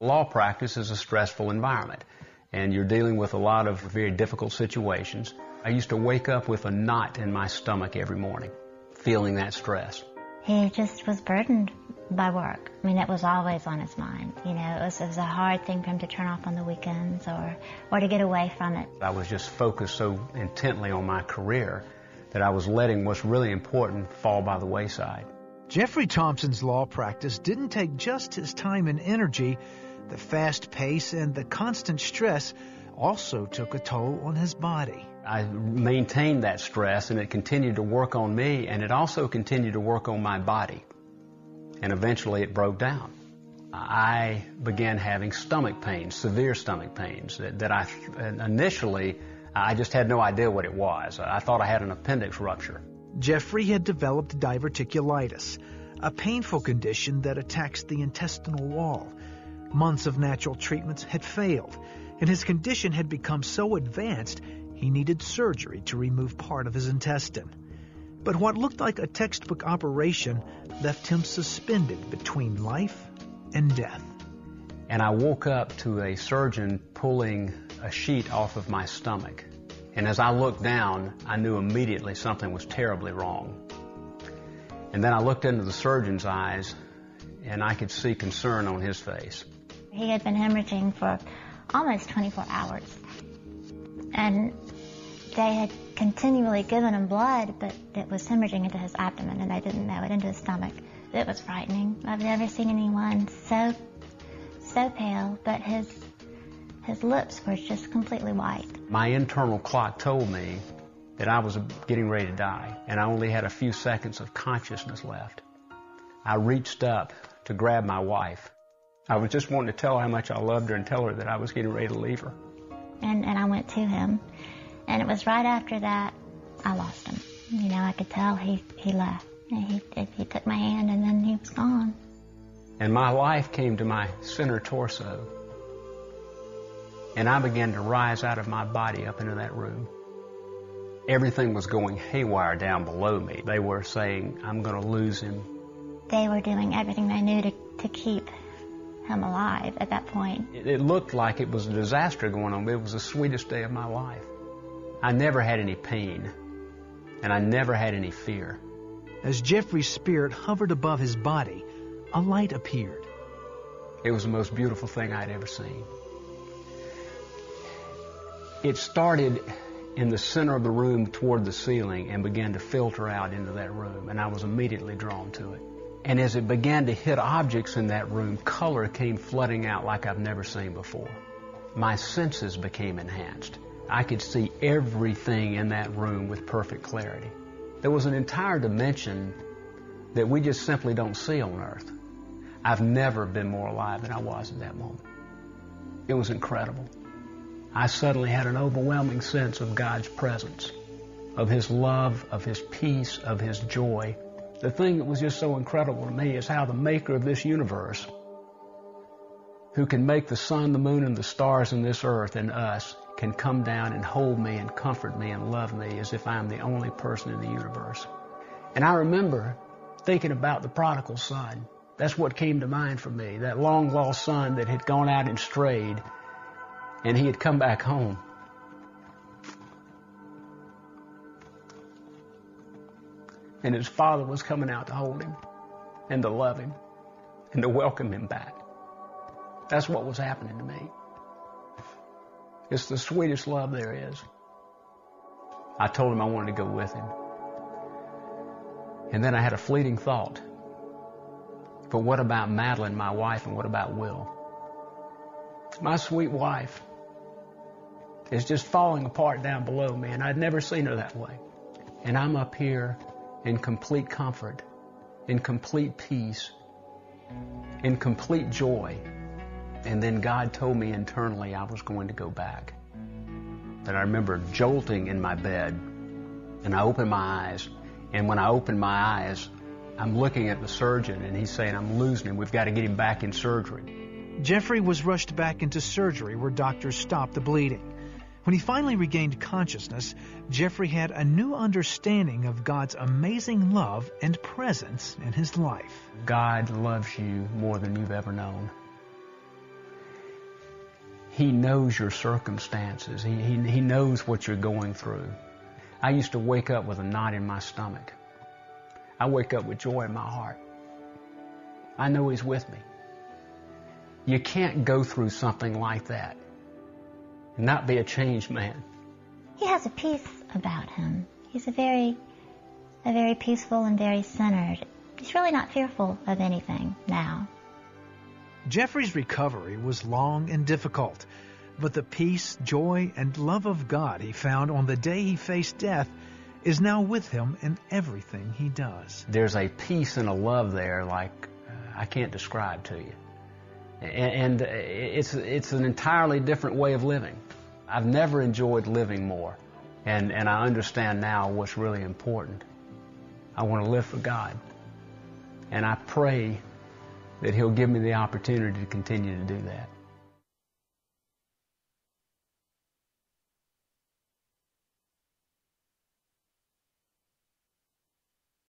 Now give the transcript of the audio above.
Law practice is a stressful environment, and you're dealing with a lot of very difficult situations. I used to wake up with a knot in my stomach every morning, feeling that stress. He just was burdened by work. I mean, it was always on his mind. You know, it was a hard thing for him to turn off on the weekends or to get away from it. I was just focused so intently on my career that I was letting what's really important fall by the wayside. Jeffery Thompson's law practice didn't take just his time and energy. The fast pace and the constant stress also took a toll on his body. I maintained that stress, and it continued to work on me, and it also continued to work on my body. And eventually it broke down. I began having stomach pains, severe stomach pains, that I initially, I just had no idea what it was. I thought I had an appendix rupture. Jeffery had developed diverticulitis, a painful condition that attacks the intestinal wall. Months of natural treatments had failed, and his condition had become so advanced he needed surgery to remove part of his intestine. But what looked like a textbook operation left him suspended between life and death. And I woke up to a surgeon pulling a sheet off of my stomach. And as I looked down, I knew immediately something was terribly wrong. And then I looked into the surgeon's eyes, and I could see concern on his face. He had been hemorrhaging for almost 24 hours. And they had continually given him blood, but it was hemorrhaging into his abdomen, and they didn't know it, into his stomach. It was frightening. I've never seen anyone so pale, but his lips were just completely white. My internal clock told me that I was getting ready to die, and I only had a few seconds of consciousness left. I reached up to grab my wife. I was just wanting to tell her how much I loved her and tell her that I was getting ready to leave her. And I went to him, and it was right after that I lost him. You know, I could tell he left. He took my hand, and then he was gone. And my life came to my center torso, and I began to rise out of my body up into that room. Everything was going haywire down below me. They were saying, I'm going to lose him. They were doing everything they knew to keep him alive at that point. It looked like it was a disaster going on, but it was the sweetest day of my life. I never had any pain, and I never had any fear. As Jeffery's spirit hovered above his body, a light appeared. It was the most beautiful thing I'd ever seen. It started in the center of the room toward the ceiling and began to filter out into that room, and I was immediately drawn to it. And as it began to hit objects in that room, color came flooding out like I've never seen before. My senses became enhanced. I could see everything in that room with perfect clarity. There was an entire dimension that we just simply don't see on earth. I've never been more alive than I was at that moment. It was incredible. I suddenly had an overwhelming sense of God's presence, of His love, of His peace, of His joy. The thing that was just so incredible to me is how the maker of this universe, who can make the sun, the moon, and the stars in this earth and us, can come down and hold me and comfort me and love me as if I'm the only person in the universe. And I remember thinking about the prodigal son. That's what came to mind for me, that long-lost son that had gone out and strayed, and he had come back home. And his father was coming out to hold him and to love him and to welcome him back. That's what was happening to me. It's the sweetest love there is. I told him I wanted to go with him. And then I had a fleeting thought. But what about Madeline, my wife, and what about Will? My sweet wife is just falling apart down below me, and I'd never seen her that way. And I'm up here in complete comfort, in complete peace, in complete joy. And then God told me internally I was going to go back. And I remember jolting in my bed, and I opened my eyes. And when I opened my eyes, I'm looking at the surgeon, and he's saying, I'm losing him. We've got to get him back in surgery. Jeffery was rushed back into surgery where doctors stopped the bleeding. When he finally regained consciousness, Jeffery had a new understanding of God's amazing love and presence in his life. God loves you more than you've ever known. He knows your circumstances. He knows what you're going through. I used to wake up with a knot in my stomach. I wake up with joy in my heart. I know He's with me. You can't go through something like that and not be a changed man. He has a peace about him. He's a very peaceful and very centered. He's really not fearful of anything now. Jeffrey's recovery was long and difficult, but the peace, joy, and love of God he found on the day he faced death is now with him in everything he does. There's a peace and a love there like I can't describe to you. And it's an entirely different way of living. I've never enjoyed living more. And I understand now what's really important. I want to live for God. And I pray that He'll give me the opportunity to continue to do that.